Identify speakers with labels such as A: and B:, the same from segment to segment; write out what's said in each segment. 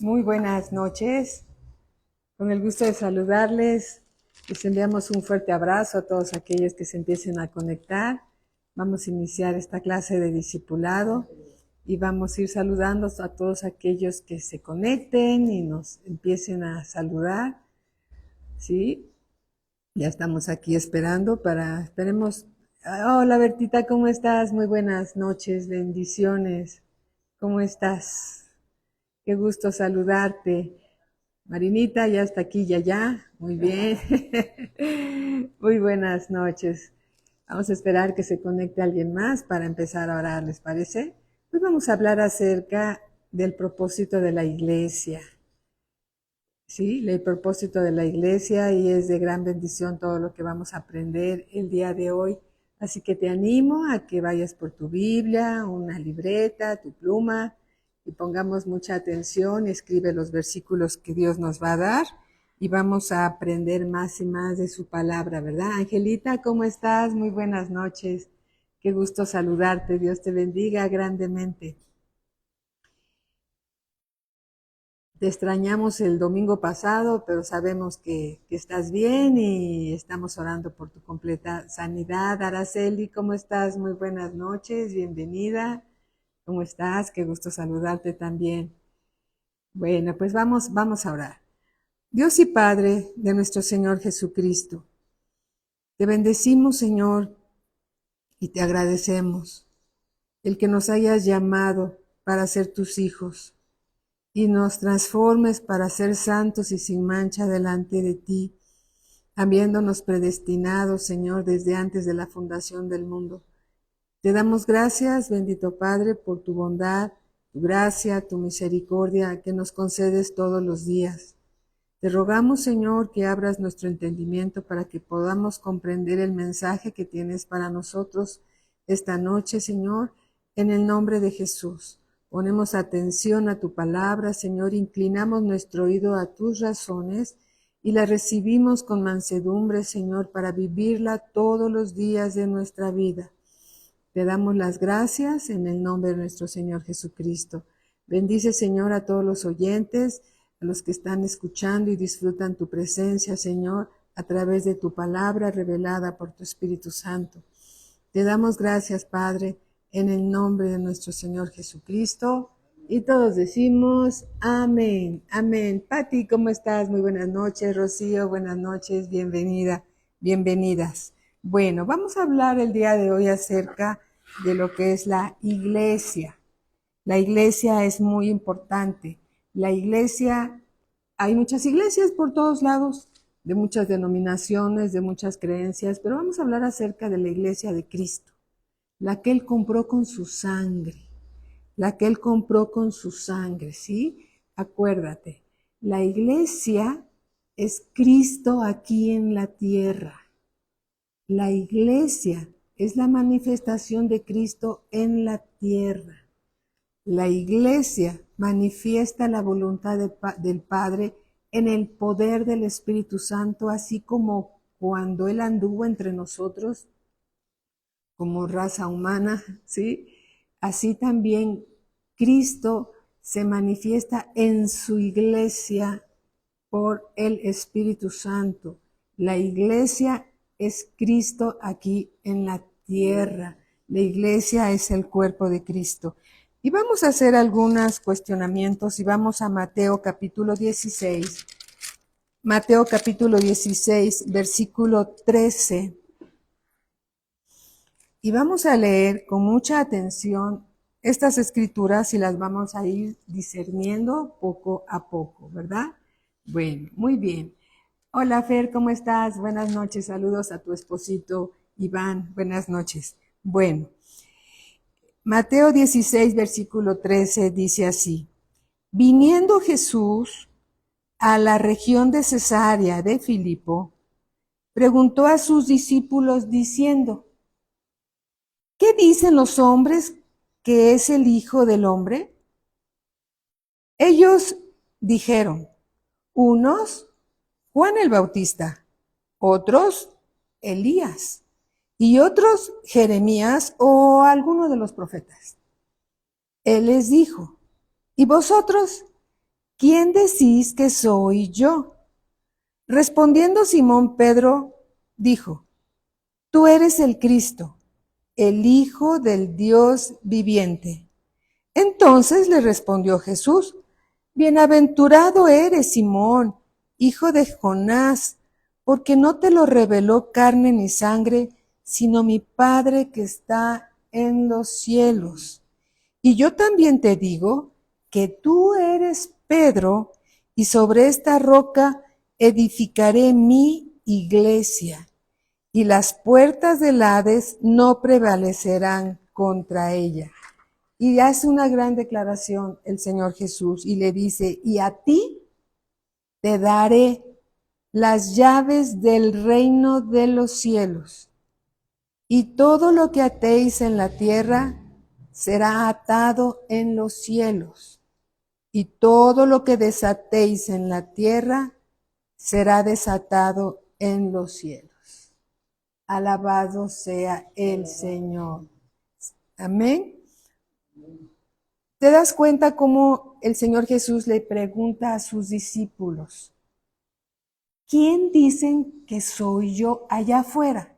A: Muy buenas noches. Con el gusto de saludarles, les enviamos un fuerte abrazo a todos aquellos que se empiecen a conectar. Vamos a iniciar esta clase de discipulado y vamos a ir saludando a todos aquellos que se conecten y nos empiecen a saludar. ¿Sí? Ya estamos aquí esperemos. Hola Bertita, ¿cómo estás? Muy buenas noches, bendiciones. ¿Cómo estás? Qué gusto saludarte. Marinita, ya está aquí, ya. Muy bien. Muy buenas noches. Vamos a esperar que se conecte alguien más para empezar a orar, ¿les parece? Hoy vamos a hablar acerca del propósito de la iglesia. Sí, el propósito de la iglesia, y es de gran bendición todo lo que vamos a aprender el día de hoy. Así que te animo a que vayas por tu Biblia, una libreta, tu pluma, y pongamos mucha atención, escribe los versículos que Dios nos va a dar y vamos a aprender más y más de su palabra, ¿verdad? Angelita, ¿cómo estás? Muy buenas noches. Qué gusto saludarte. Dios te bendiga grandemente. Te extrañamos el domingo pasado, pero sabemos que estás bien y estamos orando por tu completa sanidad. Araceli, ¿cómo estás? Muy buenas noches, bienvenida. ¿Cómo estás? Qué gusto saludarte también. Bueno, pues vamos a orar. Dios y Padre de nuestro Señor Jesucristo, te bendecimos, Señor, y te agradecemos el que nos hayas llamado para ser tus hijos y nos transformes para ser santos y sin mancha delante de ti, habiéndonos predestinado, Señor, desde antes de la fundación del mundo. Te damos gracias, bendito Padre, por tu bondad, tu gracia, tu misericordia que nos concedes todos los días. Te rogamos, Señor, que abras nuestro entendimiento para que podamos comprender el mensaje que tienes para nosotros esta noche, Señor, en el nombre de Jesús. Ponemos atención a tu palabra, Señor, inclinamos nuestro oído a tus razones y la recibimos con mansedumbre, Señor, para vivirla todos los días de nuestra vida. Te damos las gracias en el nombre de nuestro Señor Jesucristo. Bendice, Señor, a todos los oyentes, a los que están escuchando y disfrutan tu presencia, Señor, a través de tu palabra revelada por tu Espíritu Santo. Te damos gracias, Padre, en el nombre de nuestro Señor Jesucristo. Y todos decimos amén, amén. Pati, ¿cómo estás? Muy buenas noches. Rocío, buenas noches. Bienvenida, bienvenidas. Bueno, vamos a hablar el día de hoy acerca de lo que es la iglesia. La iglesia es muy importante. La iglesia, hay muchas iglesias por todos lados, de muchas denominaciones, de muchas creencias, pero vamos a hablar acerca de la iglesia de Cristo, la que Él compró con su sangre, la que Él compró con su sangre, ¿sí? Acuérdate, la iglesia es Cristo aquí en la tierra. La iglesia es la manifestación de Cristo en la tierra. La iglesia manifiesta la voluntad del Padre en el poder del Espíritu Santo, así como cuando Él anduvo entre nosotros como raza humana, ¿sí? Así también Cristo se manifiesta en su iglesia por el Espíritu Santo. La iglesia es Cristo aquí en la tierra. La iglesia es el cuerpo de Cristo. Y vamos a hacer algunos cuestionamientos y vamos a Mateo capítulo 16. Mateo capítulo 16, versículo 13. Y vamos a leer con mucha atención estas escrituras y las vamos a ir discerniendo poco a poco, ¿verdad? Bueno, muy bien. Hola Fer, ¿cómo estás? Buenas noches, saludos a tu esposito Iván, buenas noches. Bueno, Mateo 16, versículo 13 dice así: Viniendo Jesús a la región de Cesarea de Filipo, preguntó a sus discípulos diciendo: ¿Qué dicen los hombres que es el Hijo del Hombre? Ellos dijeron, unos, Juan el Bautista, otros, Elías, y otros, Jeremías o alguno de los profetas. Él les dijo, ¿y vosotros ¿quién decís que soy yo? Respondiendo Simón Pedro, dijo, tú eres el Cristo, el Hijo del Dios viviente. Entonces le respondió Jesús, bienaventurado eres, Simón, hijo de Jonás, porque no te lo reveló carne ni sangre, sino mi Padre que está en los cielos. Y yo también te digo que tú eres Pedro, y sobre esta roca edificaré mi iglesia, y las puertas del Hades no prevalecerán contra ella. Y hace una gran declaración el Señor Jesús y le dice, y a ti te daré las llaves del reino de los cielos, y todo lo que atéis en la tierra será atado en los cielos, y todo lo que desatéis en la tierra será desatado en los cielos. Alabado sea el Señor. Amén. ¿Te das cuenta cómo el Señor Jesús le pregunta a sus discípulos, ¿quién dicen que soy yo allá afuera?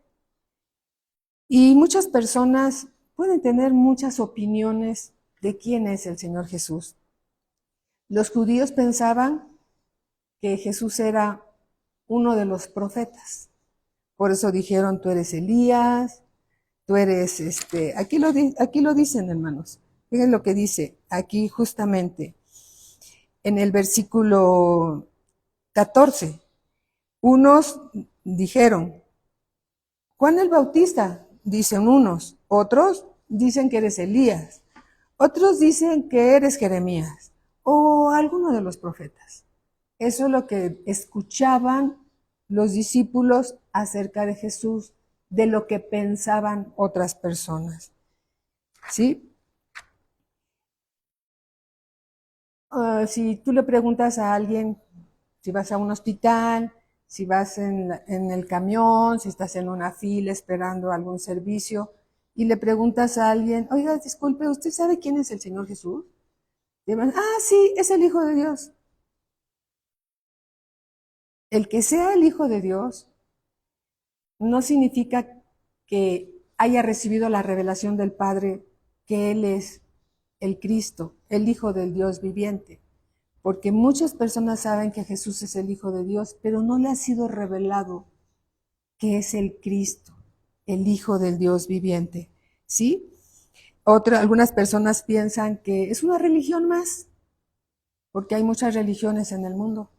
A: Y muchas personas pueden tener muchas opiniones de quién es el Señor Jesús. Los judíos pensaban que Jesús era uno de los profetas. Por eso dijeron, tú eres Elías, tú eres aquí lo dicen, hermanos. Miren lo que dice aquí justamente en el versículo 14. Unos dijeron, Juan el Bautista, dicen unos. Otros dicen que eres Elías. Otros dicen que eres Jeremías o alguno de los profetas. Eso es lo que escuchaban los discípulos acerca de Jesús, de lo que pensaban otras personas. ¿Sí? Si tú le preguntas a alguien, si vas a un hospital, si vas en el camión, si estás en una fila esperando algún servicio, y le preguntas a alguien, oiga, disculpe, ¿usted sabe quién es el Señor Jesús? Y van, sí, es el Hijo de Dios. El que sea el Hijo de Dios no significa que haya recibido la revelación del Padre que Él es el Cristo, el Hijo del Dios viviente. Porque muchas personas saben que Jesús es el Hijo de Dios, pero no le ha sido revelado que es el Cristo, el Hijo del Dios viviente. ¿Sí? Algunas personas piensan que es una religión más, porque hay muchas religiones en el mundo.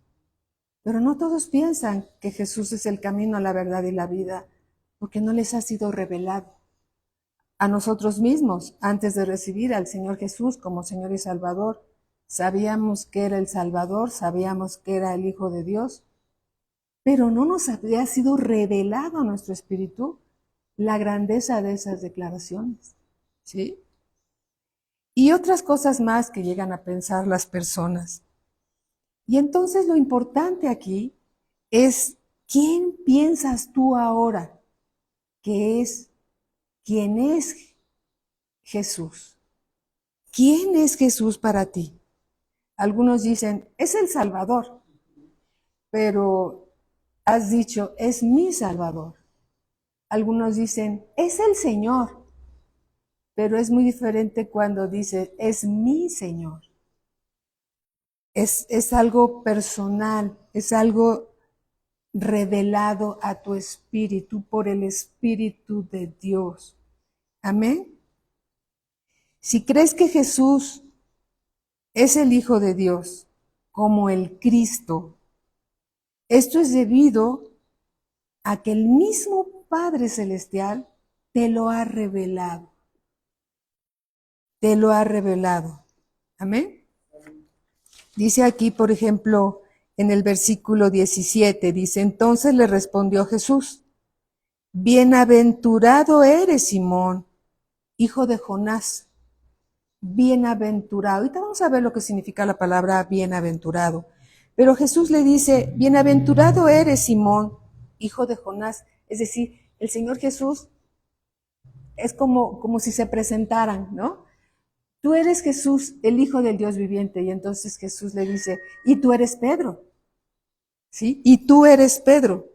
A: Pero no todos piensan que Jesús es el camino, la verdad y la vida, porque no les ha sido revelado. A nosotros mismos, antes de recibir al Señor Jesús como Señor y Salvador, sabíamos que era el Salvador, sabíamos que era el Hijo de Dios, pero no nos había sido revelado a nuestro espíritu la grandeza de esas declaraciones, ¿sí? Y otras cosas más que llegan a pensar las personas. Y entonces lo importante aquí es, ¿quién piensas tú ahora que es, quién es Jesús? ¿Quién es Jesús para ti? Algunos dicen, es el Salvador, pero has dicho, es mi Salvador. Algunos dicen, es el Señor, pero es muy diferente cuando dice, es mi Señor. Es algo personal, es algo revelado a tu espíritu por el Espíritu de Dios. Amén. Si crees que Jesús es el Hijo de Dios, como el Cristo, esto es debido a que el mismo Padre Celestial te lo ha revelado. Te lo ha revelado. Amén. Dice aquí, por ejemplo, en el versículo 17, dice, entonces le respondió Jesús, bienaventurado eres, Simón, hijo de Jonás. Bienaventurado. Ahorita vamos a ver lo que significa la palabra bienaventurado. Pero Jesús le dice, bienaventurado eres, Simón, hijo de Jonás. Es decir, el Señor Jesús es como si se presentaran, ¿no? tú eres Jesús, el Hijo del Dios viviente. Y entonces Jesús le dice, y tú eres Pedro, ¿sí? Y tú eres Pedro.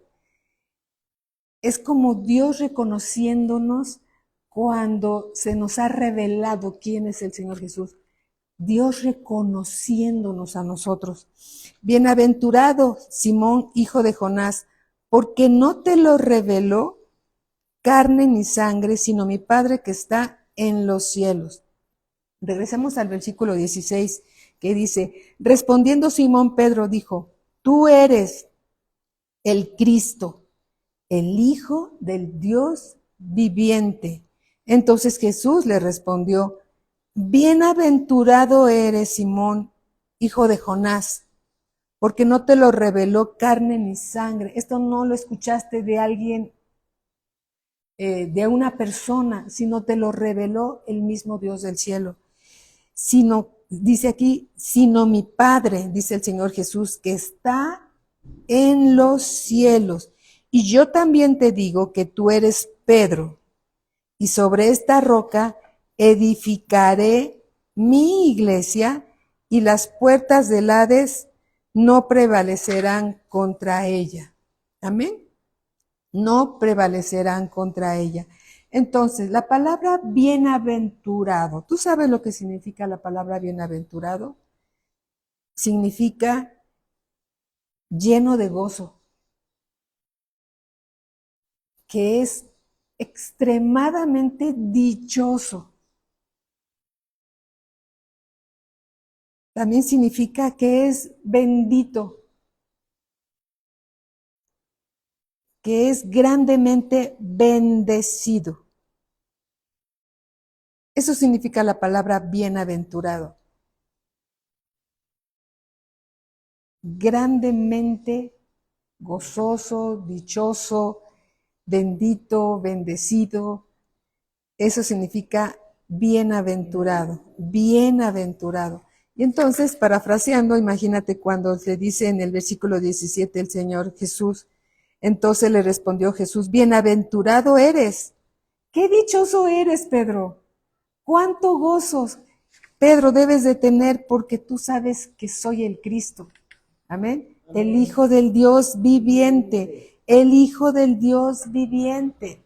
A: Es como Dios reconociéndonos cuando se nos ha revelado quién es el Señor Jesús. Dios reconociéndonos a nosotros. Bienaventurado Simón, hijo de Jonás, porque no te lo reveló carne ni sangre, sino mi Padre que está en los cielos. Regresemos al versículo 16, que dice, respondiendo Simón Pedro dijo, tú eres el Cristo, el Hijo del Dios viviente. Entonces Jesús le respondió, bienaventurado eres, Simón, hijo de Jonás, porque no te lo reveló carne ni sangre. Esto no lo escuchaste de alguien, de una persona, sino te lo reveló el mismo Dios del cielo. Sino, dice aquí, sino mi Padre, dice el Señor Jesús, que está en los cielos. Y yo también te digo que tú eres Pedro, y sobre esta roca edificaré mi iglesia, y las puertas del Hades no prevalecerán contra ella. Amén. No prevalecerán contra ella. Entonces, la palabra bienaventurado, ¿tú sabes lo que significa la palabra bienaventurado? Significa lleno de gozo, que es extremadamente dichoso. También significa que es bendito, que es grandemente bendecido. Eso significa la palabra bienaventurado. Grandemente gozoso, dichoso, bendito, bendecido. Eso significa bienaventurado, bienaventurado. Y entonces, parafraseando, imagínate cuando le dice en el versículo 17 el Señor Jesús, entonces le respondió Jesús, bienaventurado eres. Qué dichoso eres, Pedro. Cuánto gozos, Pedro, debes de tener porque tú sabes que soy el Cristo. Amén. El Hijo del Dios viviente, el Hijo del Dios viviente.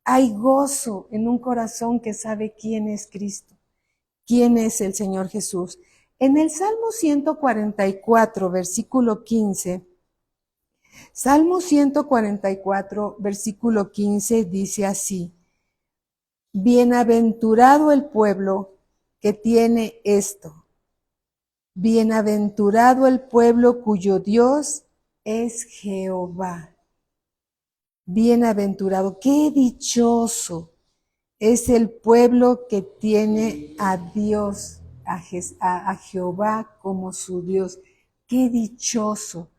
A: Hay gozo en un corazón que sabe quién es Cristo, quién es el Señor Jesús. En el Salmo 144, versículo 15, Salmo 144, versículo 15 dice así, bienaventurado el pueblo que tiene esto, bienaventurado el pueblo cuyo Dios es Jehová. Bienaventurado, qué dichoso es el pueblo que tiene a Dios, a Jehová como su Dios. Qué dichoso.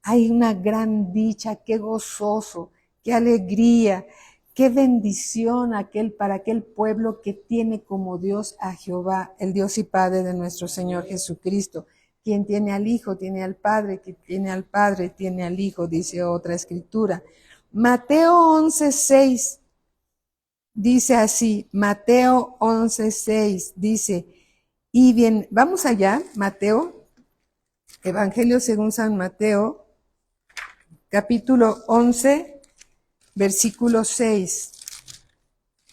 A: Hay una gran dicha, qué gozoso, qué alegría, qué bendición para aquel pueblo que tiene como Dios a Jehová, el Dios y Padre de nuestro Señor Jesucristo. Quien tiene al Hijo, tiene al Padre, quien tiene al Padre, tiene al Hijo, dice otra escritura. Mateo 11:6 dice así, Mateo 11:6 dice, y bien, vamos allá, Mateo, Evangelio según San Mateo, capítulo 11, versículo 6.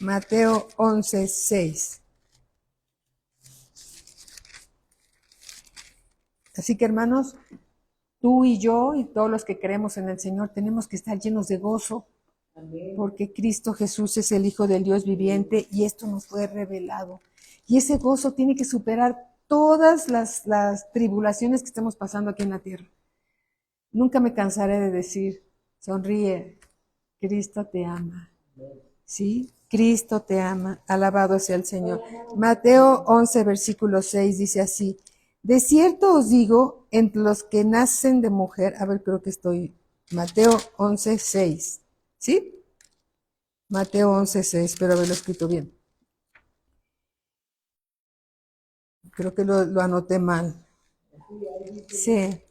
A: Mateo 11:6. Así que hermanos, tú y yo y todos los que creemos en el Señor tenemos que estar llenos de gozo, porque Cristo Jesús es el Hijo del Dios viviente y esto nos fue revelado. Y ese gozo tiene que superar todas las tribulaciones que estamos pasando aquí en la tierra. Nunca me cansaré de decir, sonríe, Cristo te ama. ¿Sí? Cristo te ama, alabado sea el Señor. Mateo 11, versículo 6 dice así, de cierto os digo, entre los que nacen de mujer, a ver, creo que estoy, Mateo 11, 6, ¿sí? Mateo 11:6, espero haberlo escrito bien. Creo que lo anoté mal. Sí.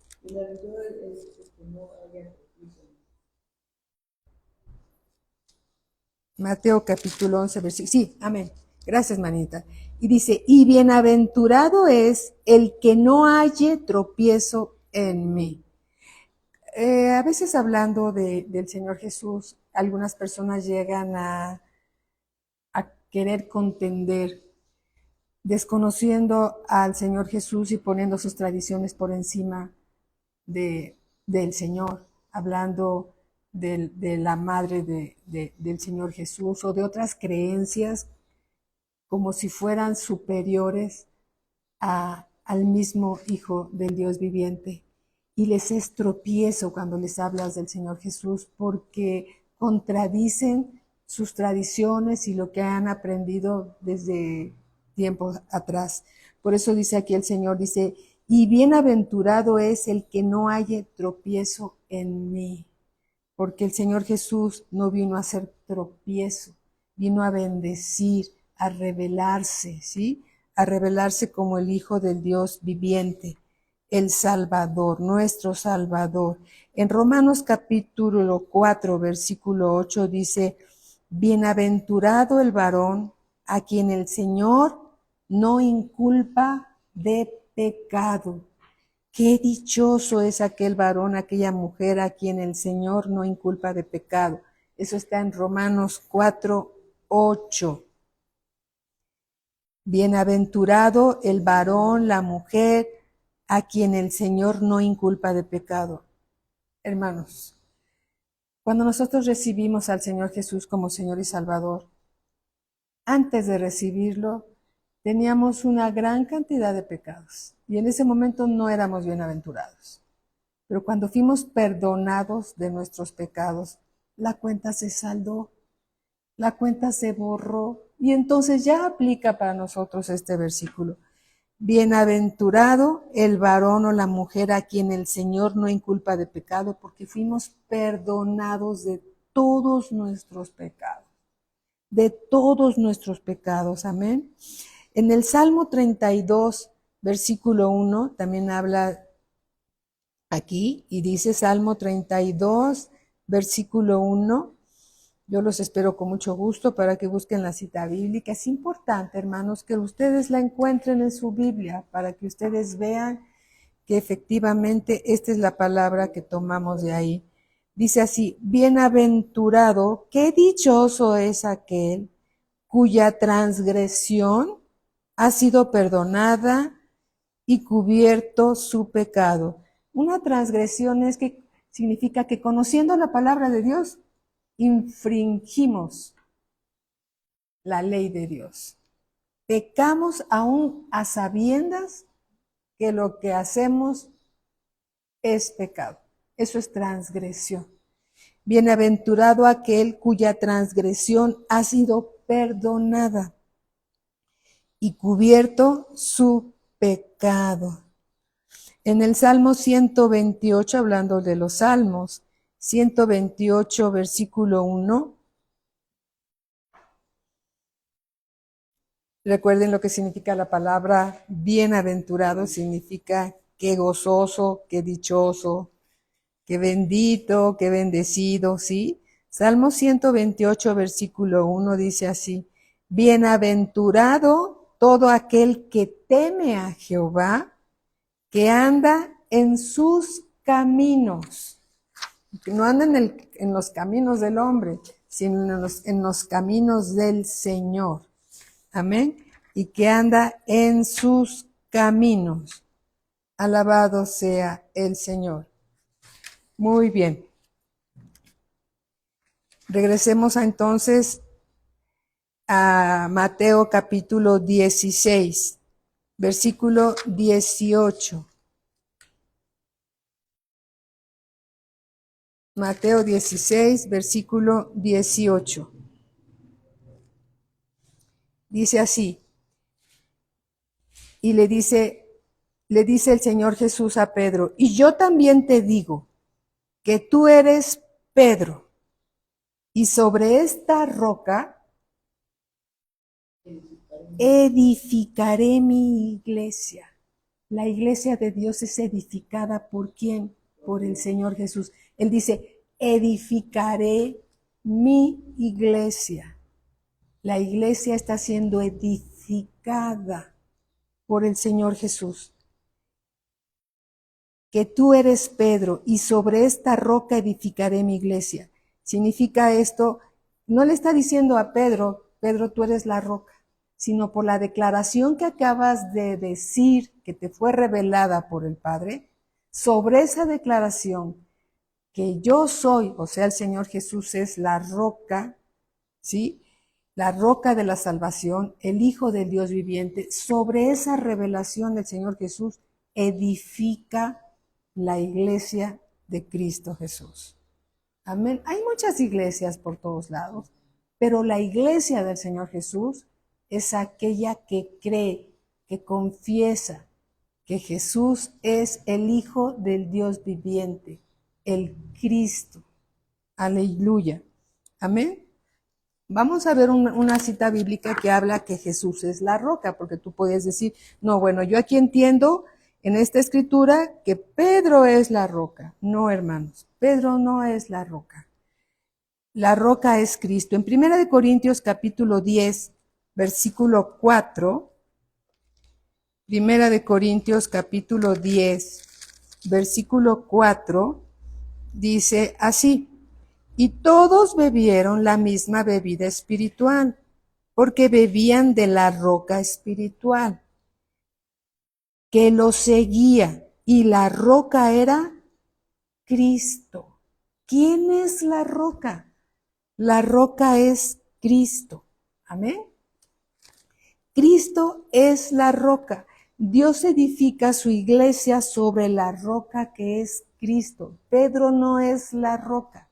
A: Mateo capítulo 11, versículo. Sí, amén. Gracias, manita. Y dice, y bienaventurado es el que no halle tropiezo en mí. A veces hablando del Señor Jesús, algunas personas llegan a querer contender, desconociendo al Señor Jesús y poniendo sus tradiciones por encima del Señor, hablando de la madre del Señor Jesús o de otras creencias como si fueran superiores al mismo Hijo del Dios viviente. Y les es tropiezo cuando les hablas del Señor Jesús porque contradicen sus tradiciones y lo que han aprendido desde tiempos atrás. Por eso dice aquí el Señor, dice, y bienaventurado es el que no halle tropiezo en mí, porque el Señor Jesús no vino a hacer tropiezo, vino a bendecir, a revelarse, ¿sí? A revelarse como el Hijo del Dios viviente, el Salvador, nuestro Salvador. En Romanos capítulo 4, versículo 8 dice, bienaventurado el varón a quien el Señor no inculpa de pecado. Qué dichoso es aquel varón, aquella mujer a quien el Señor no inculpa de pecado. Eso está en Romanos 4, 8. Bienaventurado el varón, la mujer, a quien el Señor no inculpa de pecado. Hermanos, cuando nosotros recibimos al Señor Jesús como Señor y Salvador, antes de recibirlo, teníamos una gran cantidad de pecados y en ese momento no éramos bienaventurados. Pero cuando fuimos perdonados de nuestros pecados, la cuenta se saldó, la cuenta se borró y entonces ya aplica para nosotros este versículo. Bienaventurado el varón o la mujer a quien el Señor no inculpa de pecado, porque fuimos perdonados de todos nuestros pecados, de todos nuestros pecados, amén. En el Salmo 32, versículo 1, también habla aquí y dice Salmo 32, versículo 1, yo los espero con mucho gusto para que busquen la cita bíblica. Es importante, hermanos, que ustedes la encuentren en su Biblia para que ustedes vean que efectivamente esta es la palabra que tomamos de ahí. Dice así, bienaventurado, qué dichoso es aquel cuya transgresión ha sido perdonada y cubierto su pecado. Una transgresión es que significa que conociendo la palabra de Dios, infringimos la ley de Dios. Pecamos aún a sabiendas que lo que hacemos es pecado. Eso es transgresión. Bienaventurado aquel cuya transgresión ha sido perdonada y cubierto su pecado. En el Salmo 128, hablando de los Salmos, 128, versículo 1, recuerden lo que significa la palabra bienaventurado, significa qué gozoso, qué dichoso, qué bendito, qué bendecido, ¿sí? Salmo 128, versículo 1 dice así, bienaventurado todo aquel que teme a Jehová, que anda en sus caminos, que no anda en los caminos del hombre, sino en los caminos del Señor. Amén. Y que anda en sus caminos. Alabado sea el Señor. Muy bien. Regresemos entonces a Mateo capítulo 16, versículo 18. Mateo 16, versículo 18. Dice así, y le dice el Señor Jesús a Pedro, y yo también te digo que tú eres Pedro, y sobre esta roca edificaré mi iglesia. La iglesia de Dios es edificada ¿por quién? Por el Señor Jesús. Él dice, edificaré mi iglesia. La iglesia está siendo edificada edificada por el Señor Jesús. Que tú eres Pedro y sobre esta roca edificaré mi iglesia. Significa esto, no le está diciendo a Pedro, Pedro, tú eres la roca, sino por la declaración que acabas de decir, que te fue revelada por el Padre, sobre esa declaración, que yo soy, o sea, el Señor Jesús es la roca, ¿sí? La roca de la salvación, el Hijo del Dios viviente, sobre esa revelación del Señor Jesús, edifica la iglesia de Cristo Jesús. Amén. Hay muchas iglesias por todos lados, pero la iglesia del Señor Jesús es aquella que cree, que confiesa que Jesús es el Hijo del Dios viviente, el Cristo. Aleluya. Amén. Vamos a ver una cita bíblica que habla que Jesús es la roca, porque tú puedes decir, no, bueno, yo aquí entiendo en esta escritura que Pedro es la roca. No, hermanos, Pedro no es la roca. La roca es Cristo. En 1 Corintios capítulo 10, versículo 4, 1 Corintios capítulo 10, versículo 4, dice así: y todos bebieron la misma bebida espiritual, porque bebían de la roca espiritual que los seguía, y la roca era Cristo. ¿Quién es la roca? La roca es Cristo. Amén. Cristo es la roca. Dios edifica su iglesia sobre la roca que es Cristo. Pedro no es la roca.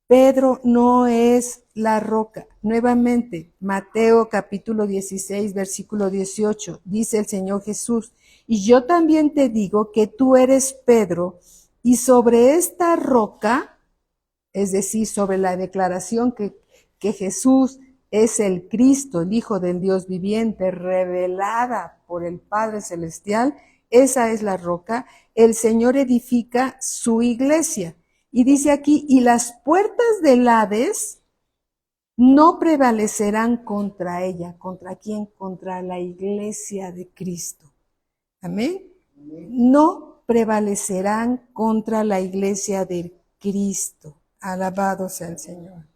A: Pedro no es la roca. Nuevamente, Mateo capítulo 16, versículo 18, dice el Señor Jesús: y yo también te digo que tú eres Pedro, y sobre esta roca, es decir, sobre la declaración que Jesús es el Cristo, el Hijo del Dios viviente, revelada por el Padre Celestial, esa es la roca, el Señor edifica su iglesia. Y dice aquí, y las puertas del Hades no prevalecerán contra ella. ¿Contra quién? Contra la iglesia de Cristo. Amén. No prevalecerán contra la iglesia de Cristo. Alabado sea el Señor.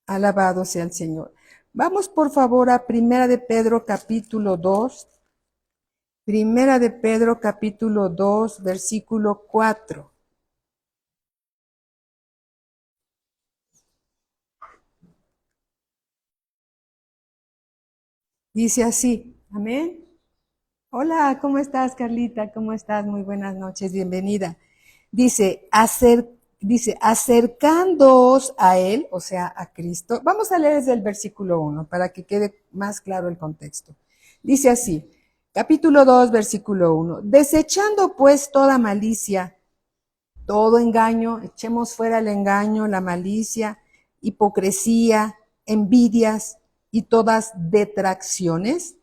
A: Alabado sea el Señor. Vamos por favor a 1 de Pedro capítulo 2. 1 de Pedro capítulo 2, versículo 4. Dice así, amén. Hola, ¿cómo estás, Carlita? ¿Cómo estás? Muy buenas noches, bienvenida. Dice, acercándoos a Él, o sea, a Cristo. Vamos a leer desde el versículo 1 para que quede más claro el contexto. Dice así, capítulo 2, versículo 1. Desechando pues toda malicia, todo engaño, echemos fuera el engaño, la malicia, hipocresía, envidias y todas detracciones.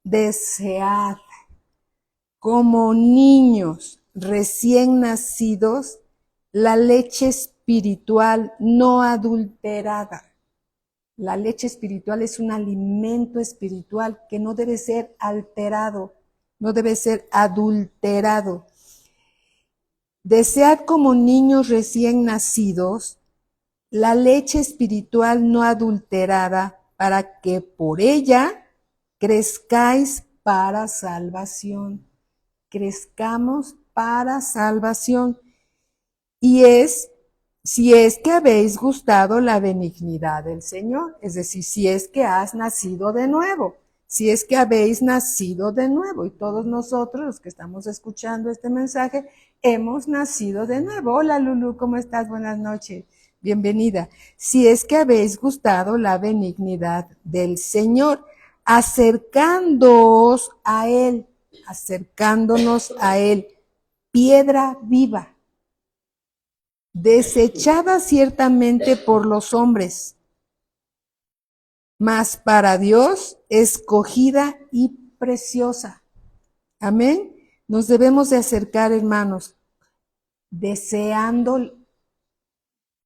A: Desead como niños recién nacidos la leche espiritual no adulterada. La leche espiritual es un alimento espiritual que no debe ser alterado, no debe ser adulterado. Desead como niños recién nacidos la leche espiritual no adulterada, para que por ella crezcáis para salvación. Crezcamos para salvación. Y si es que habéis gustado la benignidad del Señor, es decir, si es que has nacido de nuevo, si es que habéis nacido de nuevo, y todos nosotros, los que estamos escuchando este mensaje, hemos nacido de nuevo. Hola Lulu, ¿cómo estás? Buenas noches, bienvenida. Si es que habéis gustado la benignidad del Señor, acercándonos a Él, piedra viva, desechada ciertamente por los hombres, mas para Dios escogida y preciosa. Amén. Nos debemos de acercar, hermanos, deseando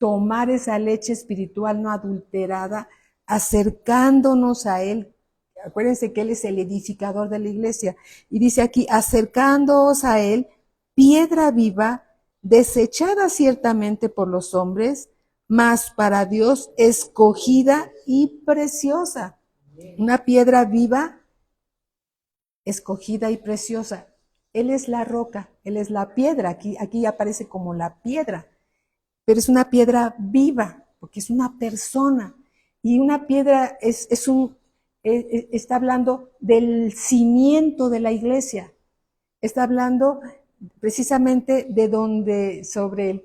A: tomar esa leche espiritual no adulterada, acercándonos a Él Acuérdense que Él es el edificador de la iglesia. Y dice aquí, acercándoos a Él, piedra viva, desechada ciertamente por los hombres, mas para Dios escogida y preciosa. Una piedra viva, escogida y preciosa. Él es la roca, Él es la piedra. Aquí aparece como la piedra, pero es una piedra viva, porque es una persona. Y una piedra está hablando del cimiento de la iglesia. Está hablando precisamente de donde, sobre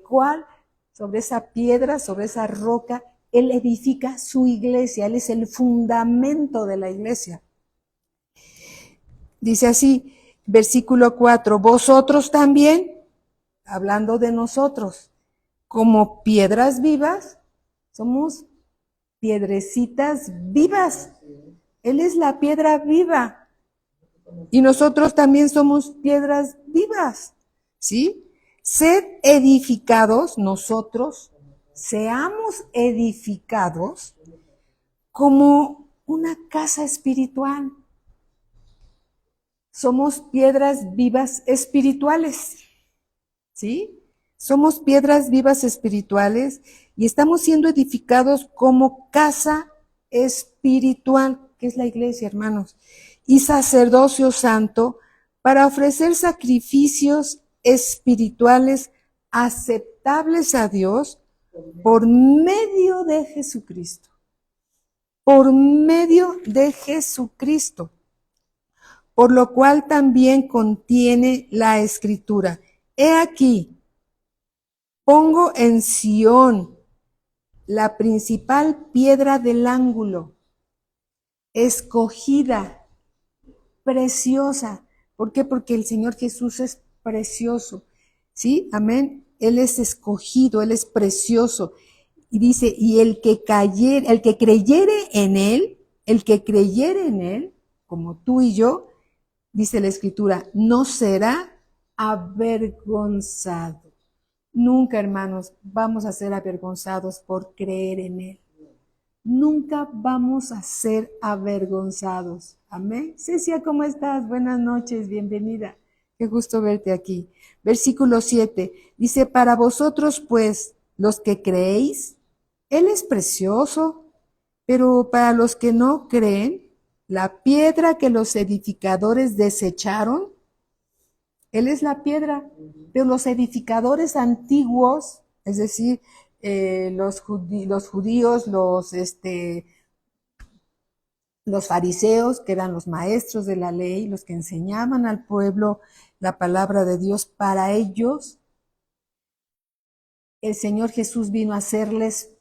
A: esa piedra, sobre esa roca, Él edifica su iglesia. Él es el fundamento de la iglesia. Dice así, versículo 4, vosotros también, hablando de nosotros, como piedras vivas, somos piedrecitas vivas. Él es la piedra viva. Y nosotros también somos piedras vivas, ¿sí? Sed edificados, nosotros, seamos edificados como una casa espiritual. Somos piedras vivas espirituales, ¿sí? Somos piedras vivas espirituales y estamos siendo edificados como casa espiritual, que es la iglesia, hermanos, y sacerdocio santo para ofrecer sacrificios espirituales aceptables a Dios por medio de Jesucristo. Por medio de Jesucristo. Por lo cual también contiene la Escritura. He aquí, pongo en Sión la principal piedra del ángulo, escogida, preciosa. ¿Por qué? Porque el Señor Jesús es precioso. ¿Sí? Amén. Él es escogido, Él es precioso. Y dice, y el que creyere en Él, como tú y yo, dice la Escritura, no será avergonzado. Nunca, hermanos, vamos a ser avergonzados por creer en Él. Nunca vamos a ser avergonzados. Amén. Cecia, ¿cómo estás? Buenas noches, bienvenida. Qué gusto verte aquí. Versículo 7 dice, para vosotros pues, los que creéis, Él es precioso, pero para los que no creen, la piedra que los edificadores desecharon, Él es la piedra, pero los edificadores antiguos, es decir, los judíos, los fariseos, que eran los maestros de la ley, los que enseñaban al pueblo la palabra de Dios, para ellos el Señor Jesús vino a hacerles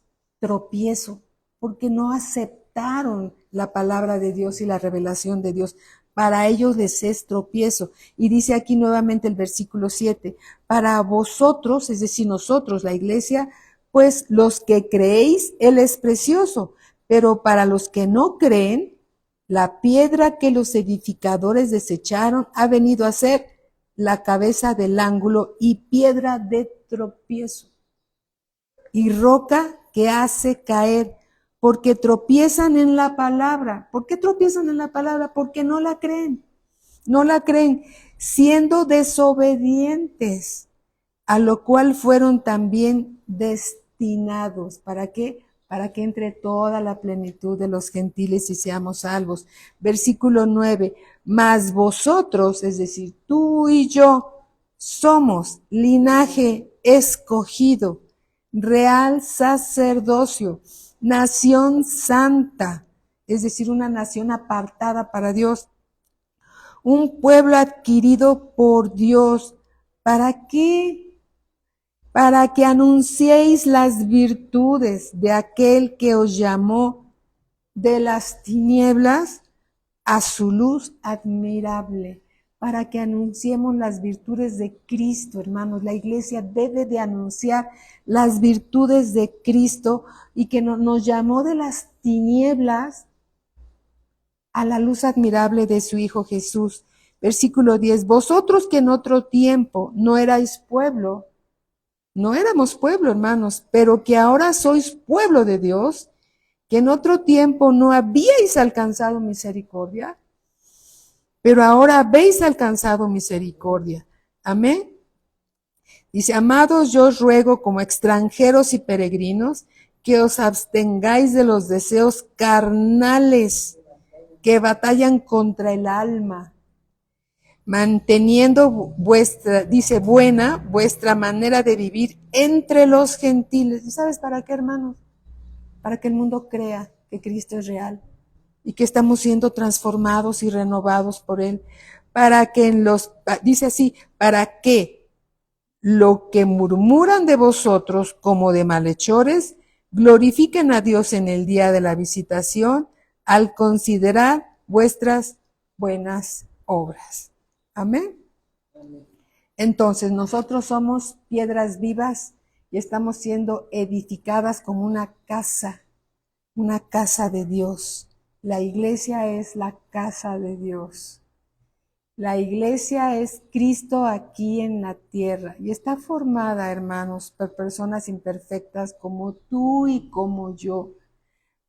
A: tropiezo, porque no aceptaron la palabra de Dios y la revelación de Dios. Para ellos les es tropiezo. Y dice aquí nuevamente el versículo 7, para vosotros, es decir, nosotros, la iglesia, pues los que creéis, Él es precioso, pero para los que no creen, la piedra que los edificadores desecharon ha venido a ser la cabeza del ángulo y piedra de tropiezo y roca que hace caer, porque tropiezan en la palabra. ¿Por qué tropiezan en la palabra? Porque no la creen. No la creen, siendo desobedientes, a lo cual fueron también destinados. ¿Para qué? Para que entre toda la plenitud de los gentiles y seamos salvos. Versículo 9, mas vosotros, es decir, tú y yo, somos linaje escogido, real sacerdocio, nación santa, es decir, una nación apartada para Dios, un pueblo adquirido por Dios. ¿Para qué? Para que anunciéis las virtudes de aquel que os llamó de las tinieblas a su luz admirable. Para que anunciemos las virtudes de Cristo, hermanos. La iglesia debe de anunciar las virtudes de Cristo y que nos llamó de las tinieblas a la luz admirable de su Hijo Jesús. Versículo 10, vosotros que en otro tiempo no erais pueblo, no éramos pueblo, hermanos, pero que ahora sois pueblo de Dios, que en otro tiempo no habíais alcanzado misericordia, pero ahora habéis alcanzado misericordia. Amén. Dice, amados, yo os ruego como extranjeros y peregrinos que os abstengáis de los deseos carnales que batallan contra el alma, manteniendo vuestra, dice, buena vuestra manera de vivir entre los gentiles. ¿Y sabes para qué, hermanos? Para que el mundo crea que Cristo es real y que estamos siendo transformados y renovados por Él. Para que dice así, para que lo que murmuran de vosotros como de malhechores, glorifiquen a Dios en el día de la visitación al considerar vuestras buenas obras. Amén. Entonces nosotros somos piedras vivas y estamos siendo edificadas como una casa de Dios. La iglesia es la casa de Dios. La iglesia es Cristo aquí en la tierra y está formada, hermanos, por personas imperfectas como tú y como yo,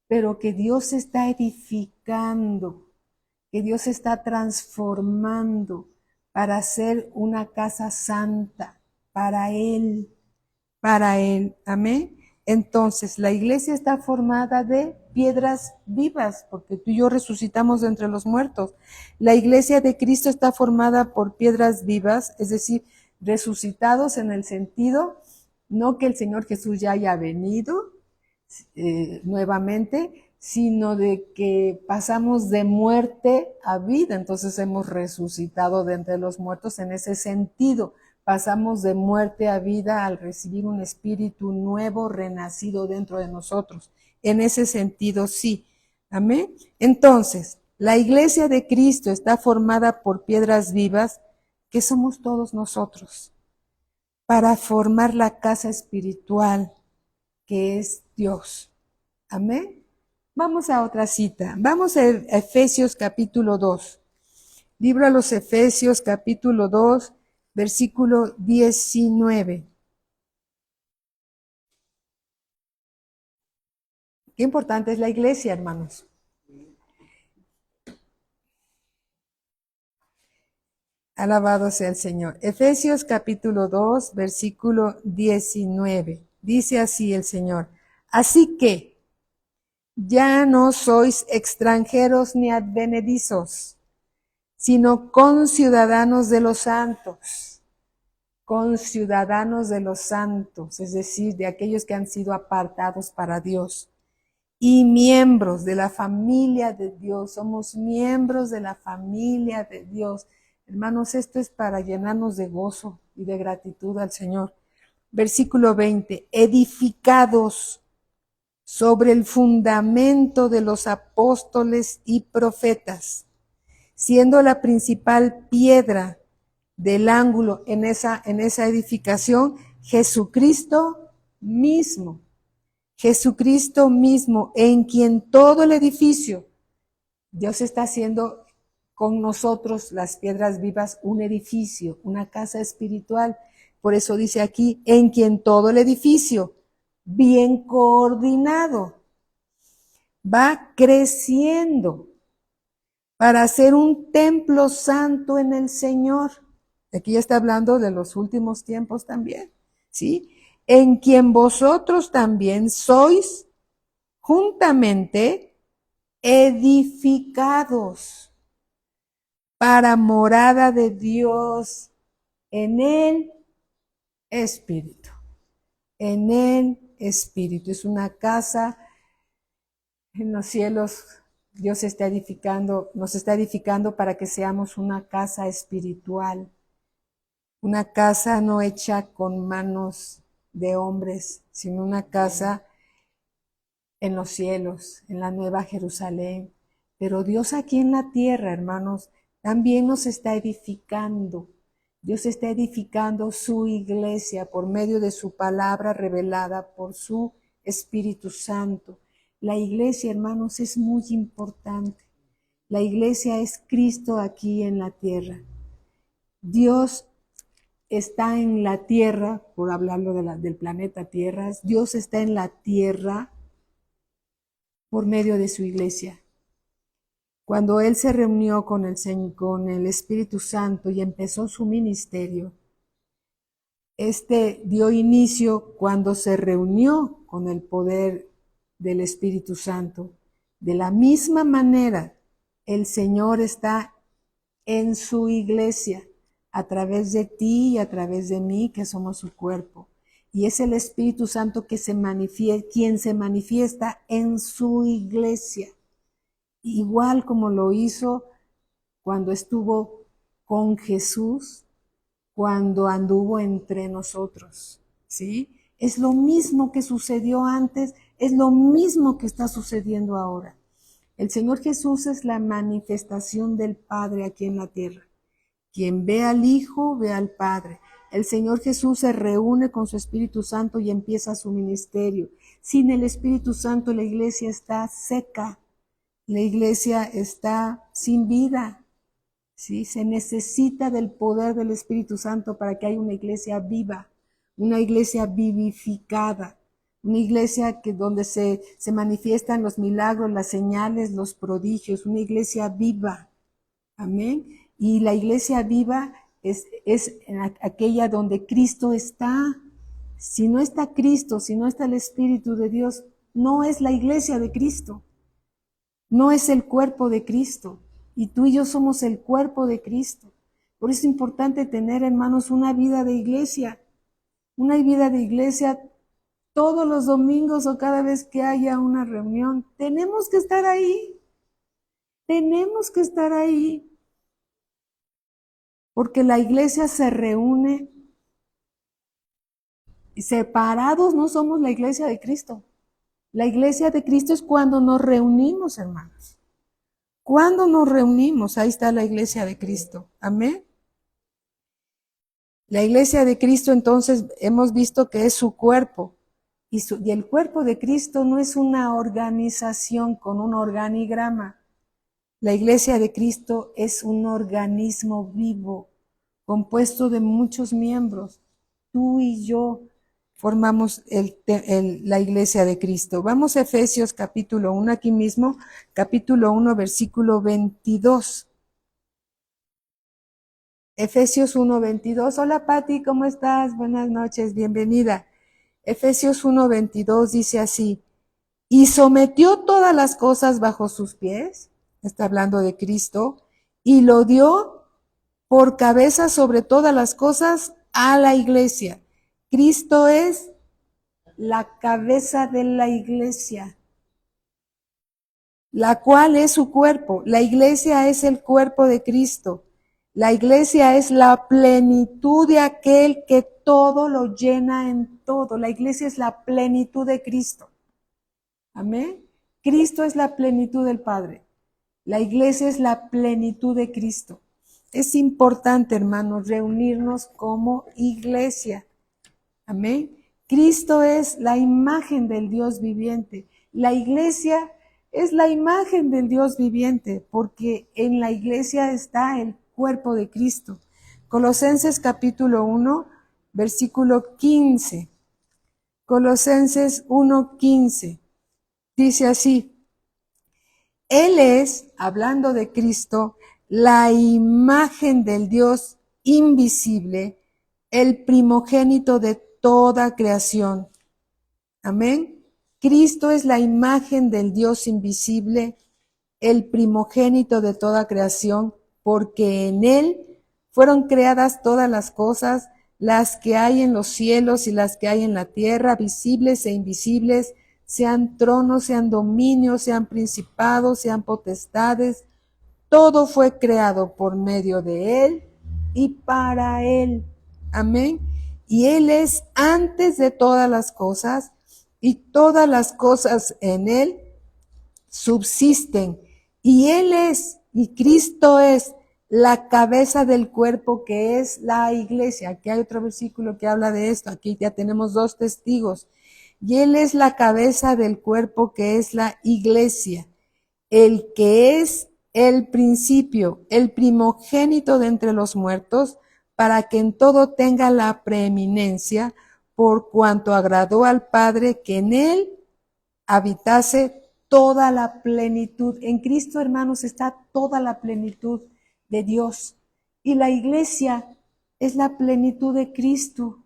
A: pero que Dios está edificando, que Dios está transformando para hacer una casa santa para Él, amén. Entonces, la iglesia está formada de piedras vivas, porque tú y yo resucitamos de entre los muertos. La iglesia de Cristo está formada por piedras vivas, es decir, resucitados en el sentido, no que el Señor Jesús ya haya venido nuevamente, sino de que pasamos de muerte a vida, entonces hemos resucitado de entre los muertos en ese sentido. Pasamos de muerte a vida al recibir un espíritu nuevo, renacido dentro de nosotros. En ese sentido, sí. Amén. Entonces, la iglesia de Cristo está formada por piedras vivas, que somos todos nosotros, para formar la casa espiritual, que es Dios. Amén. Vamos a otra cita. Vamos a Efesios capítulo 2. Libro a los Efesios capítulo 2. Versículo 19. Qué importante es la iglesia, hermanos. Alabado sea el Señor. Efesios capítulo 2, versículo 19. Dice así el Señor. Así que ya no sois extranjeros ni advenedizos, sino conciudadanos de los santos, conciudadanos de los santos, es decir, de aquellos que han sido apartados para Dios, y miembros de la familia de Dios. Somos miembros de la familia de Dios. Hermanos, esto es para llenarnos de gozo y de gratitud al Señor. Versículo 20, edificados sobre el fundamento de los apóstoles y profetas, siendo la principal piedra del ángulo en esa edificación, Jesucristo mismo. Jesucristo mismo, en quien todo el edificio, Dios está haciendo con nosotros, las piedras vivas, un edificio, una casa espiritual. Por eso dice aquí, en quien todo el edificio, bien coordinado, va creciendo para hacer un templo santo en el Señor. Aquí ya está hablando de los últimos tiempos también, ¿sí? En quien vosotros también sois juntamente edificados para morada de Dios en el Espíritu. En el Espíritu. Es una casa en los cielos. Dios está edificando, nos está edificando para que seamos una casa espiritual. Una casa no hecha con manos de hombres, sino una casa en los cielos, en la nueva Jerusalén. Pero Dios aquí en la tierra, hermanos, también nos está edificando. Dios está edificando su iglesia por medio de su palabra revelada por su Espíritu Santo. La iglesia, hermanos, es muy importante. La iglesia es Cristo aquí en la tierra. Dios está en la tierra, por hablarlo del planeta Tierra, Dios está en la tierra por medio de su iglesia. Cuando Él se reunió con el Espíritu Santo y empezó su ministerio, dio inicio cuando se reunió con el poder del Espíritu Santo. De la misma manera, el Señor está en su iglesia, a través de ti y a través de mí, que somos su cuerpo. Y es el Espíritu Santo quien se manifiesta en su iglesia. Igual como lo hizo cuando estuvo con Jesús, cuando anduvo entre nosotros, ¿sí? Es lo mismo que sucedió antes, es lo mismo que está sucediendo ahora. El Señor Jesús es la manifestación del Padre aquí en la tierra. Quien ve al Hijo, ve al Padre. El Señor Jesús se reúne con su Espíritu Santo y empieza su ministerio. Sin el Espíritu Santo la iglesia está seca, la iglesia está sin vida. ¿Sí? Se necesita del poder del Espíritu Santo para que haya una iglesia viva, una iglesia vivificada, una iglesia donde se manifiestan los milagros, las señales, los prodigios, una iglesia viva. Amén. Y la iglesia viva es aquella donde Cristo está. Si no está Cristo, si no está el Espíritu de Dios, no es la iglesia de Cristo. No es el cuerpo de Cristo. Y tú y yo somos el cuerpo de Cristo. Por eso es importante tener, hermanos, una vida de iglesia. Una vida de iglesia todos los domingos o cada vez que haya una reunión. Tenemos que estar ahí. Tenemos que estar ahí. Porque la iglesia se reúne. Separados no somos la iglesia de Cristo. La iglesia de Cristo es cuando nos reunimos, hermanos. Cuando nos reunimos, ahí está la iglesia de Cristo. Amén. La iglesia de Cristo, entonces, hemos visto que es su cuerpo. Y el cuerpo de Cristo no es una organización con un organigrama. La iglesia de Cristo es un organismo vivo, compuesto de muchos miembros. Tú y yo formamos la iglesia de Cristo. Vamos a Efesios capítulo 1, aquí mismo, capítulo 1, versículo 22. Efesios 1, 22. Hola Pati, ¿cómo estás? Buenas noches, bienvenida. Efesios 1, 22 dice así: y sometió todas las cosas bajo sus pies, está hablando de Cristo, y lo dio por cabeza sobre todas las cosas a la iglesia. Cristo es la cabeza de la iglesia, la cual es su cuerpo. La iglesia es el cuerpo de Cristo. La iglesia es la plenitud de aquel que todo lo llena en todo. La iglesia es la plenitud de Cristo. Amén. Cristo es la plenitud del Padre. La iglesia es la plenitud de Cristo. Es importante, hermanos, reunirnos como iglesia. Amén. Cristo es la imagen del Dios viviente. La iglesia es la imagen del Dios viviente, porque en la iglesia está el cuerpo de Cristo. Colosenses capítulo 1, versículo 15. Colosenses 1, 15. Dice así: Él es, hablando de Cristo, la imagen del Dios invisible, el primogénito de toda creación. Amén. Cristo es la imagen del Dios invisible, el primogénito de toda creación, porque en Él fueron creadas todas las cosas, las que hay en los cielos y las que hay en la tierra, visibles e invisibles, sean tronos, sean dominios, sean principados, sean potestades. Todo fue creado por medio de Él y para Él. Amén. Y Él es antes de todas las cosas, y todas las cosas en Él subsisten. Y Él es, y Cristo es, la cabeza del cuerpo, que es la iglesia. Aquí hay otro versículo que habla de esto. Aquí ya tenemos dos testigos. Y Él es la cabeza del cuerpo, que es la iglesia, el que es el principio, el primogénito de entre los muertos, para que en todo tenga la preeminencia, por cuanto agradó al Padre que en Él habitase toda la plenitud. En Cristo, hermanos, está toda la plenitud de Dios. Y la iglesia es la plenitud de Cristo.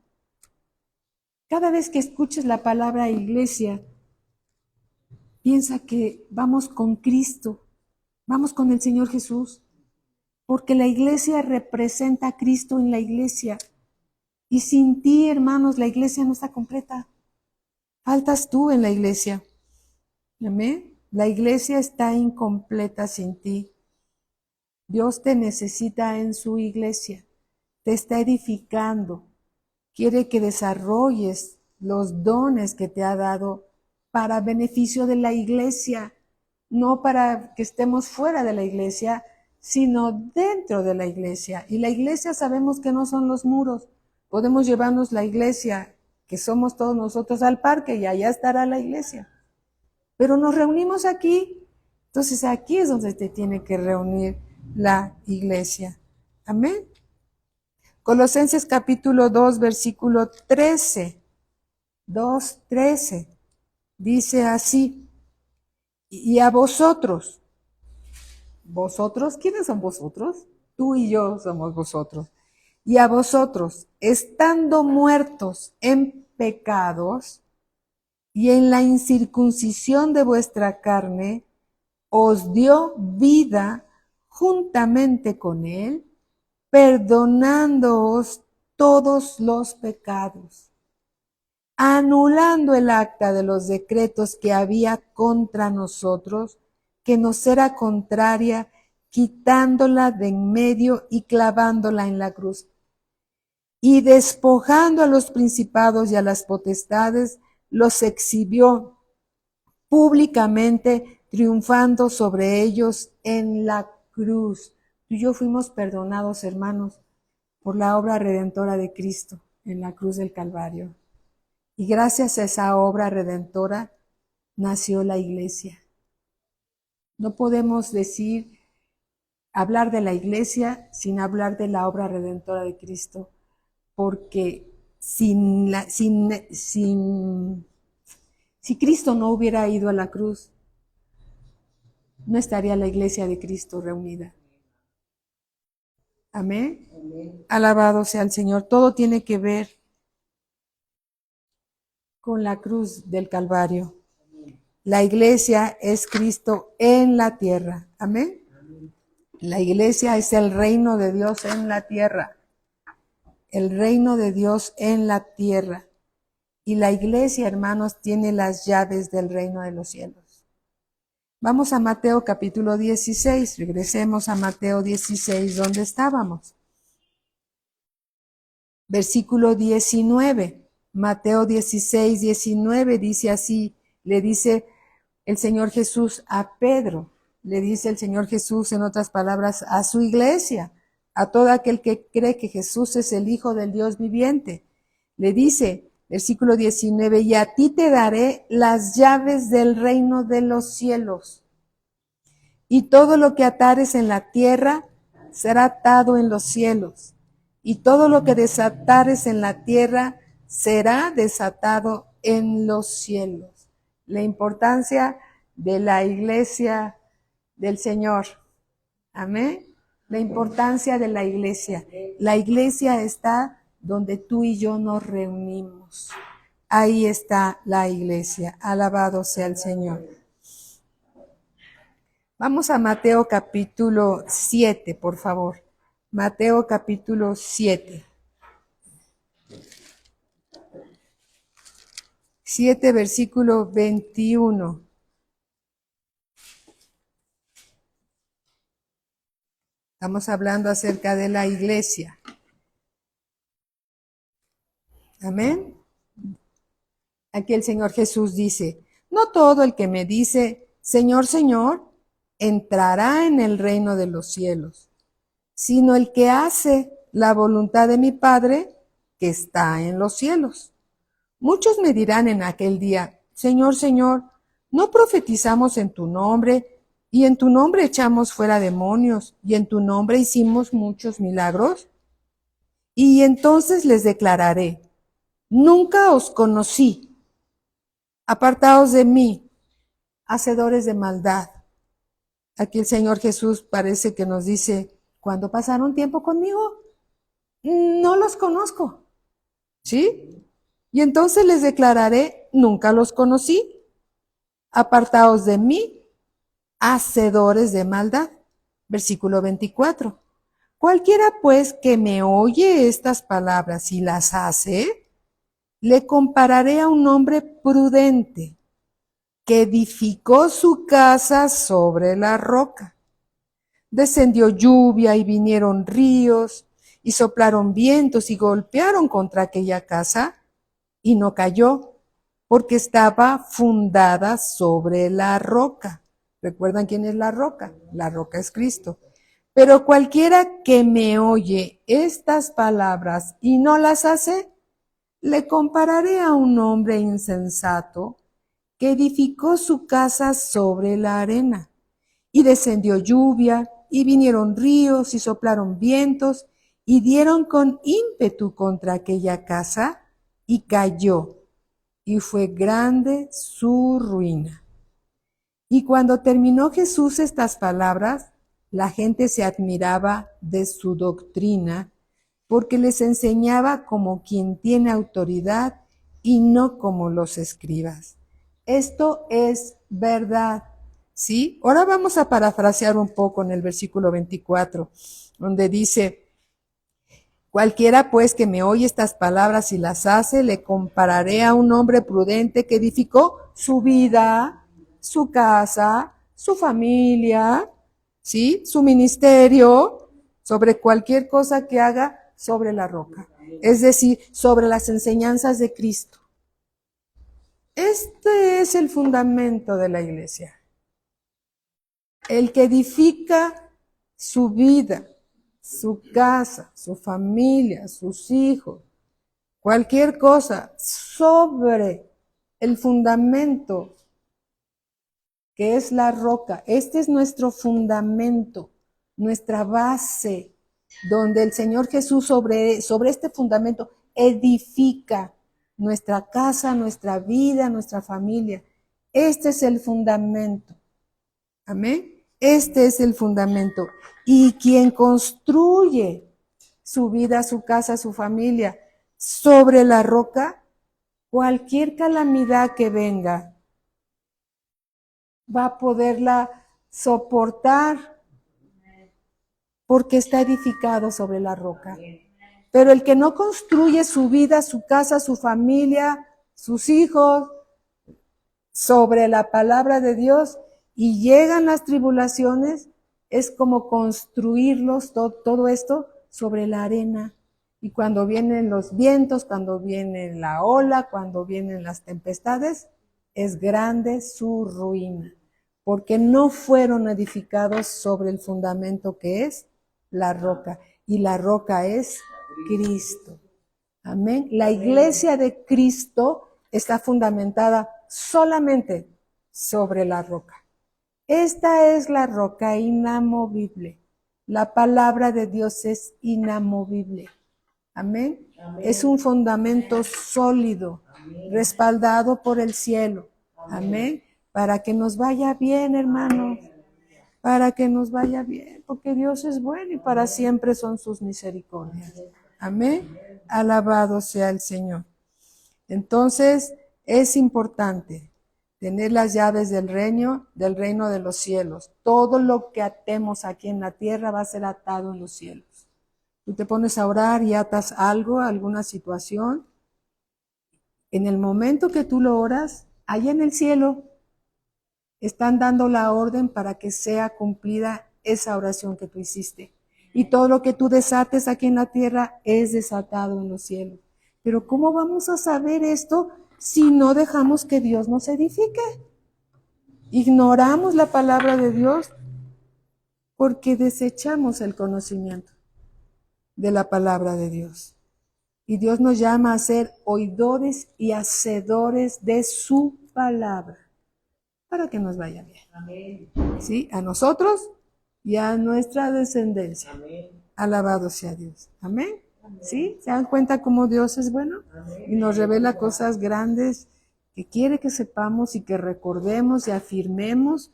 A: Cada vez que escuches la palabra iglesia, piensa que vamos con Cristo, vamos con el Señor Jesús, porque la iglesia representa a Cristo en la iglesia. Y sin ti, hermanos, la iglesia no está completa. Faltas tú en la iglesia. Amén. La iglesia está incompleta sin ti. Dios te necesita en su iglesia. Te está edificando. Quiere que desarrolles los dones que te ha dado para beneficio de la iglesia. No para que estemos fuera de la iglesia, sino dentro de la iglesia. Y la iglesia sabemos que no son los muros. Podemos llevarnos la iglesia, que somos todos nosotros, al parque y allá estará la iglesia. Pero nos reunimos aquí, entonces aquí es donde te tiene que reunir la iglesia. Amén. Colosenses capítulo 2, versículo 13. 2:13. Dice así: y a vosotros, ¿quiénes son vosotros? Tú y yo somos vosotros. Y a vosotros, estando muertos en pecados y en la incircuncisión de vuestra carne, os dio vida juntamente con él, perdonándoos todos los pecados, anulando el acta de los decretos que había contra nosotros, que nos era contraria, quitándola de en medio y clavándola en la cruz. Y despojando a los principados y a las potestades, los exhibió públicamente, triunfando sobre ellos en la cruz. Tú y yo fuimos perdonados, hermanos, por la obra redentora de Cristo en la cruz del Calvario. Y gracias a esa obra redentora nació la iglesia. No podemos hablar de la iglesia sin hablar de la obra redentora de Cristo, porque si Cristo no hubiera ido a la cruz, no estaría la iglesia de Cristo reunida. Amén. Amén. Alabado sea el Señor. Todo tiene que ver con la cruz del Calvario. La iglesia es Cristo en la tierra. Amén. La iglesia es el reino de Dios en la tierra. El reino de Dios en la tierra. Y la iglesia, hermanos, tiene las llaves del reino de los cielos. Vamos a Mateo capítulo 16. Regresemos a Mateo 16, donde estábamos. Versículo 19. Mateo 16, 19 dice así. Le dice el Señor Jesús a Pedro. Le dice el Señor Jesús, en otras palabras, a su iglesia, a todo aquel que cree que Jesús es el Hijo del Dios viviente. Le dice, versículo 19, y a ti te daré las llaves del reino de los cielos. Y todo lo que atares en la tierra será atado en los cielos. Y todo lo que desatares en la tierra será desatado en los cielos. La importancia de la iglesia del Señor. Amén. La importancia de la iglesia. La iglesia está donde tú y yo nos reunimos. Ahí está la iglesia. Alabado sea el Señor. Vamos a Mateo capítulo 7, por favor. Mateo capítulo 7. 7, versículo 21. Estamos hablando acerca de la iglesia. Amén. Aquí el Señor Jesús dice, no todo el que me dice, Señor, Señor, entrará en el reino de los cielos, sino el que hace la voluntad de mi Padre que está en los cielos. Muchos me dirán en aquel día, Señor, Señor, ¿no profetizamos en tu nombre, y en tu nombre echamos fuera demonios, y en tu nombre hicimos muchos milagros? Y entonces les declararé, nunca os conocí, apartaos de mí, hacedores de maldad. Aquí el Señor Jesús parece que nos dice, cuando pasaron tiempo conmigo, no los conozco, ¿sí? Y entonces les declararé, nunca los conocí, apartaos de mí, hacedores de maldad. Versículo 24. Cualquiera pues que me oye estas palabras y las hace, le compararé a un hombre prudente que edificó su casa sobre la roca. Descendió lluvia y vinieron ríos y soplaron vientos y golpearon contra aquella casa y no cayó porque estaba fundada sobre la roca. ¿Recuerdan quién es la roca? La roca es Cristo. Pero cualquiera que me oye estas palabras y no las hace, le compararé a un hombre insensato que edificó su casa sobre la arena. Y descendió lluvia, y vinieron ríos, y soplaron vientos, y dieron con ímpetu contra aquella casa, y cayó, y fue grande su ruina. Y cuando terminó Jesús estas palabras, la gente se admiraba de su doctrina, porque les enseñaba como quien tiene autoridad y no como los escribas. Esto es verdad, ¿sí? Ahora vamos a parafrasear un poco en el versículo 24, donde dice, cualquiera pues que me oye estas palabras y las hace, le compararé a un hombre prudente que edificó su vida, su casa, su familia, ¿sí? Su ministerio, sobre cualquier cosa que haga sobre la roca. Es decir, sobre las enseñanzas de Cristo. Este es el fundamento de la iglesia. El que edifica su vida, su casa, su familia, sus hijos, cualquier cosa sobre el fundamento que es la roca. Este es nuestro fundamento, nuestra base, donde el Señor Jesús sobre este fundamento edifica nuestra casa, nuestra vida, nuestra familia. Este es el fundamento. Amén. Este es el fundamento. Y quien construye su vida, su casa, su familia sobre la roca, cualquier calamidad que venga, va a poderla soportar porque está edificado sobre la roca. Pero el que no construye su vida, su casa, su familia, sus hijos sobre la palabra de Dios y llegan las tribulaciones, es como construirlos, todo esto sobre la arena. Y cuando vienen los vientos, cuando viene la ola, cuando vienen las tempestades, es grande su ruina, porque no fueron edificados sobre el fundamento que es la roca, y la roca es Cristo. Amén. La iglesia de Cristo está fundamentada solamente sobre la roca. Esta es la roca inamovible. La palabra de Dios es inamovible. Amén. Amén. Es un fundamento sólido, amén, respaldado por el cielo. Amén. Amén. Para que nos vaya bien, hermanos. Para que nos vaya bien, porque Dios es bueno y para siempre son sus misericordias. Amén. Alabado sea el Señor. Entonces, es importante tener las llaves del reino de los cielos. Todo lo que atemos aquí en la tierra va a ser atado en los cielos. Tú te pones a orar y atas algo, alguna situación. En el momento que tú lo oras, allá en el cielo están dando la orden para que sea cumplida esa oración que tú hiciste. Y todo lo que tú desates aquí en la tierra es desatado en los cielos. Pero ¿cómo vamos a saber esto si no dejamos que Dios nos edifique? Ignoramos la palabra de Dios porque desechamos el conocimiento de la palabra de Dios. Y Dios nos llama a ser oidores y hacedores de su palabra para que nos vaya bien. Amén. ¿Sí? A nosotros y a nuestra descendencia. Amén. Alabado sea Dios. Amén. ¿Sí? ¿Se dan cuenta cómo Dios es bueno? Amén. Y nos revela cosas grandes que quiere que sepamos y que recordemos y afirmemos,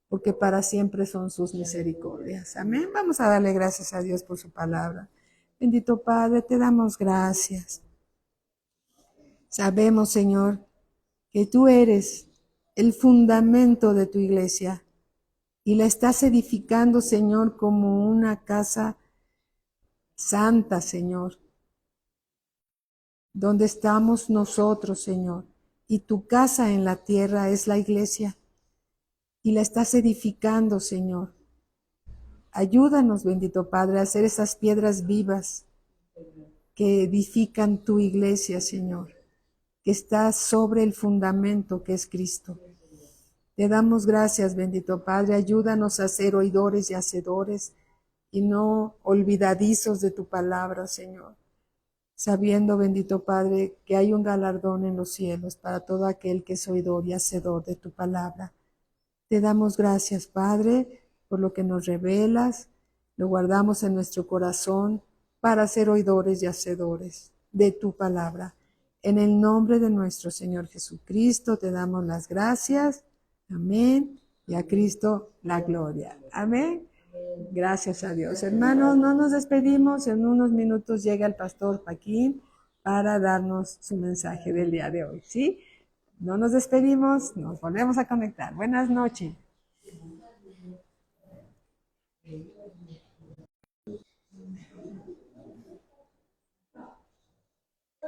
A: porque para siempre son sus misericordias. Amén. Vamos a darle gracias a Dios por su palabra. Bendito Padre, te damos gracias. Sabemos, Señor, que tú eres el fundamento de tu iglesia y la estás edificando, Señor, como una casa santa, Señor, donde estamos nosotros, Señor, y tu casa en la tierra es la iglesia y la estás edificando, Señor. Ayúdanos, bendito Padre, a hacer esas piedras vivas que edifican tu iglesia, Señor, que está sobre el fundamento que es Cristo. Te damos gracias, bendito Padre. Ayúdanos a ser oidores y hacedores y no olvidadizos de tu palabra, Señor. Sabiendo, bendito Padre, que hay un galardón en los cielos para todo aquel que es oidor y hacedor de tu palabra. Te damos gracias, Padre, por lo que nos revelas. Lo guardamos en nuestro corazón para ser oidores y hacedores de tu palabra. En el nombre de nuestro Señor Jesucristo te damos las gracias. Amén. Y a Cristo la gloria. Amén. Gracias a Dios. Hermanos, no nos despedimos. En unos minutos llega el pastor Paquín para darnos su mensaje del día de hoy. ¿Sí? No nos despedimos, nos volvemos a conectar. Buenas noches.